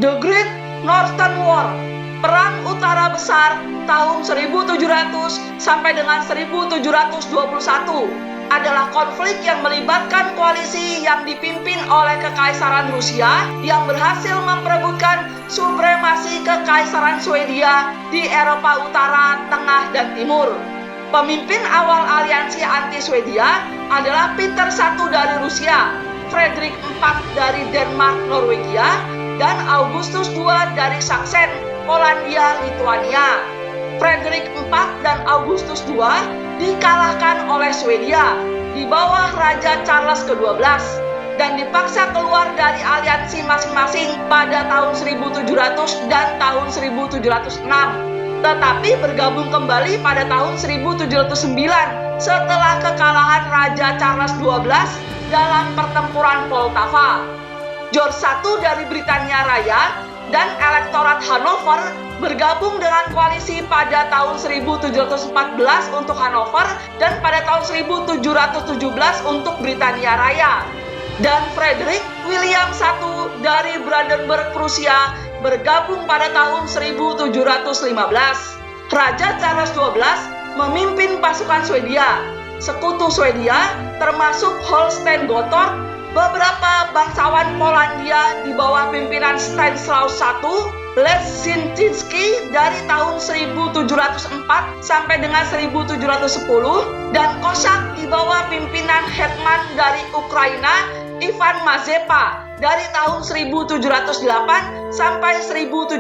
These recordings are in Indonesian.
The Great Northern War, Perang Utara Besar tahun 1700 sampai dengan 1721, adalah konflik yang melibatkan koalisi yang dipimpin oleh Kekaisaran Rusia yang berhasil memperebutkan supremasi Kekaisaran Swedia di Eropa Utara, Tengah, dan Timur. Pemimpin awal aliansi anti-Swedia adalah Peter I dari Rusia, Frederick IV dari Denmark, Norwegia, dan Augustus II dari Saksen, Polandia, Lituania. Frederick IV dan Augustus II dikalahkan oleh Swedia di bawah Raja Charles ke-12 dan dipaksa keluar dari aliansi masing-masing pada tahun 1700 dan tahun 1706. Tetapi bergabung kembali pada tahun 1709 setelah kekalahan Raja Charles XII dalam pertempuran Poltava. George I dari Britania Raya dan Elektorat Hanover bergabung dengan koalisi pada tahun 1714 untuk Hanover dan pada tahun 1717 untuk Britania Raya. Dan Frederick William I dari Brandenburg, Prusia bergabung pada tahun 1715. Raja Charles XII memimpin pasukan Swedia. Sekutu Swedia termasuk Holstein Gottorp, beberapa bangsawan Polandia di bawah pimpinan Stanislaus I, Leszczynski dari tahun 1704 sampai dengan 1710, dan Kosak di bawah pimpinan Hetman dari Ukraina, Ivan Mazepa dari tahun 1708 sampai 1710.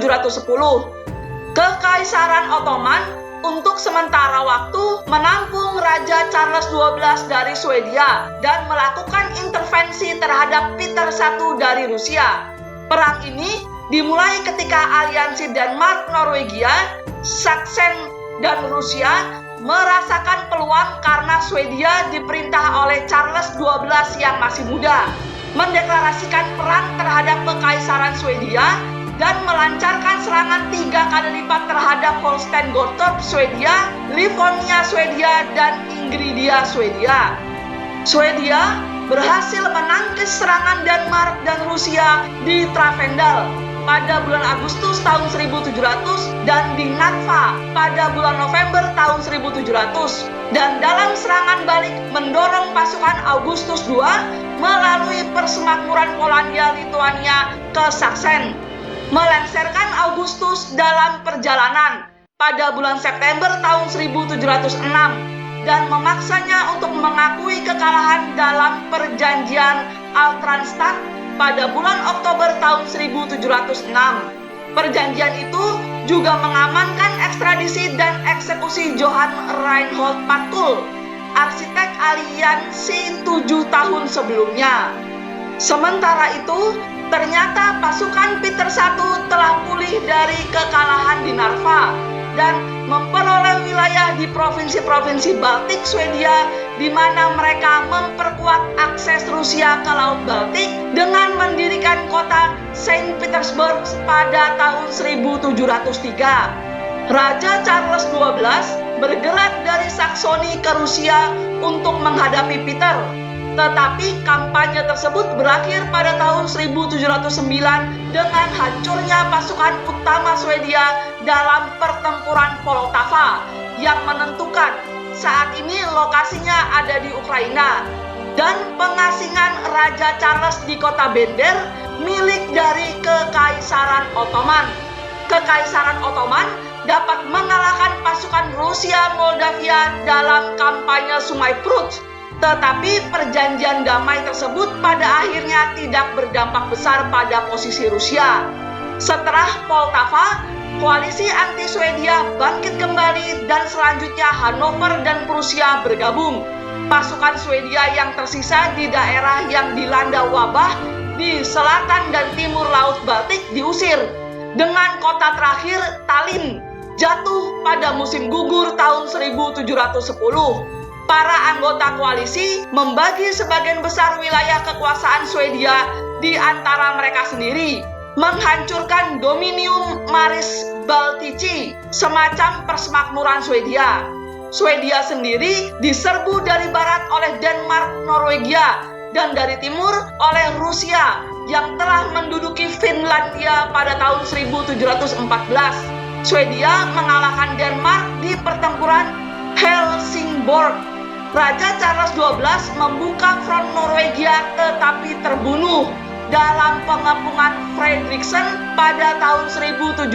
Kekaisaran Ottoman untuk sementara waktu menampung Raja Charles XII dari Swedia dan melakukan intervensi terhadap Peter I dari Rusia. Perang ini dimulai ketika aliansi Denmark, Norwegia, Saksen, dan Rusia merasakan peluang karena Swedia diperintah oleh Charles XII yang masih muda mendeklarasikan perang terhadap Kekaisaran Swedia dan melancarkan serangan 3 kali lipat terhadap Holstein Gottorp Swedia, Livonia Swedia, dan Ingridia Swedia. Swedia berhasil menangkis serangan Denmark dan Rusia di Travendal pada bulan Agustus tahun 1700 dan di Natva pada bulan November tahun 1700, dan dalam serangan balik mendorong pasukan Augustus II melalui persemakmuran Polandia Lituania ke Saksen, melengsarkan Augustus dalam perjalanan pada bulan September tahun 1706 dan memaksanya untuk mengakui kekalahan dalam perjanjian Altenstadt pada bulan Oktober tahun 1706. Perjanjian itu juga mengamankan ekstradisi dan eksekusi Johann Reinhold Patul, arsitek aliansi 7 tahun sebelumnya. Sementara itu, ternyata pasukan Peter I telah pulih dari kekalahan di Narva dan memperoleh wilayah di provinsi-provinsi Baltik Swedia, di mana mereka memperkuat akses Rusia ke Laut Baltik dengan mendirikan kota Saint Petersburg pada tahun 1703. Raja Charles XII bergerak dari Saksoni ke Rusia untuk menghadapi Peter, tetapi kampanye tersebut berakhir pada tahun 1709 dengan hancurnya pasukan utama Swedia dalam pertempuran Poltava yang menentukan saat ini lokasinya ada di Ukraina, dan pengasingan Raja Charles di kota Bender milik dari Kekaisaran Ottoman. Kekaisaran Ottoman dapat mengalahkan pasukan Rusia Moldavia dalam kampanye Sungai Prut. Tetapi perjanjian damai tersebut pada akhirnya tidak berdampak besar pada posisi Rusia. Setelah Poltava, koalisi anti-Swedia bangkit kembali dan selanjutnya Hanover dan Prusia bergabung. Pasukan Swedia yang tersisa di daerah yang dilanda wabah di selatan dan timur Laut Baltik diusir, dengan kota terakhir Tallinn jatuh pada musim gugur tahun 1710. Para anggota koalisi membagi sebagian besar wilayah kekuasaan Swedia di antara mereka sendiri, menghancurkan Dominium Maris Baltici, semacam persemakmuran Swedia. Swedia sendiri diserbu dari barat oleh Denmark, Norwegia, dan dari timur oleh Rusia yang telah menduduki Finlandia pada tahun 1714. Swedia mengalahkan Denmark di pertempuran Helsingborg. Raja Charles XII membuka front Norwegia tetapi terbunuh dalam pengepungan Fredriksen pada tahun 1718.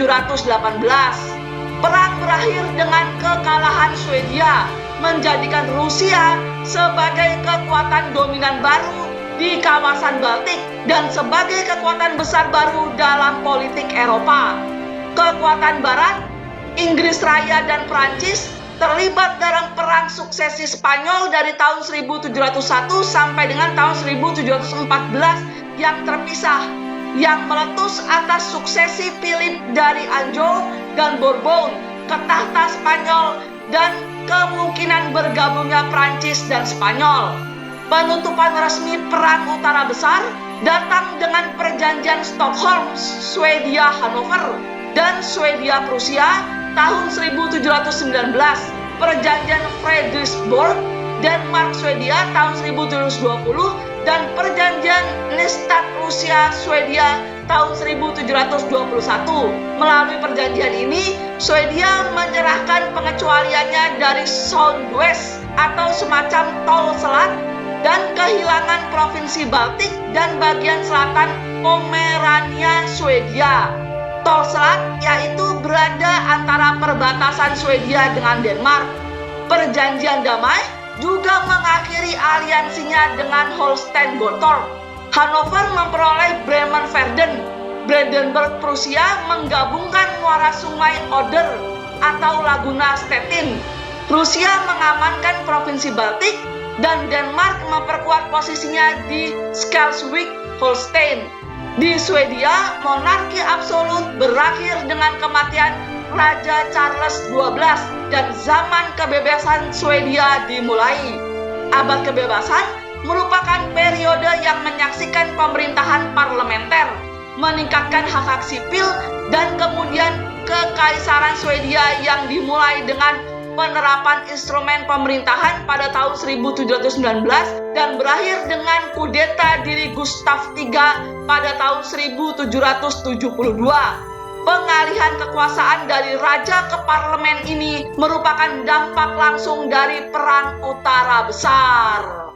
Perang berakhir dengan kekalahan Swedia, menjadikan Rusia sebagai kekuatan dominan baru di kawasan Baltik dan sebagai kekuatan besar baru dalam politik Eropa. Kekuatan Barat, Inggris Raya dan Prancis terlibat dalam perang suksesi Spanyol dari tahun 1701 sampai dengan tahun 1714 yang terpisah, yang meletus atas suksesi Philip dari Anjou dan Bourbon ke tahta Spanyol dan kemungkinan bergabungnya Prancis dan Spanyol. Penutupan resmi Perang Utara Besar datang dengan Perjanjian Stockholm, Swedia Hanover, dan Swedia Prusia tahun 1719, Perjanjian Frederiksborg, Denmark Swedia tahun 1720, dan Perjanjian Nystad Rusia Swedia tahun 1721. Melalui perjanjian ini, Swedia menyerahkan pengecualiannya dari Soundwest atau semacam tol selat dan kehilangan provinsi Baltik dan bagian selatan Pomerania Swedia. Tol selat yaitu berada antara perbatasan Swedia dengan Denmark. Perjanjian damai juga mengakhiri aliansinya dengan Holstein-Gottorp. Hanover memperoleh Bremen-Verden. Brandenburg Prusia menggabungkan muara sungai Oder atau Laguna Stettin. Rusia mengamankan provinsi Baltik dan Denmark memperkuat posisinya di Schleswig-Holstein. Di Swedia, monarki absolut berakhir dengan kematian Raja Charles XII dan zaman kebebasan Swedia dimulai. Abad kebebasan merupakan periode yang menyaksikan pemerintahan parlementer, meningkatkan hak-hak sipil, dan kemudian kekaisaran Swedia yang dimulai dengan penerapan instrumen pemerintahan pada tahun 1719 dan berakhir dengan kudeta diri Gustav III pada tahun 1772. Pengalihan kekuasaan dari raja ke parlemen ini merupakan dampak langsung dari Perang Utara Besar.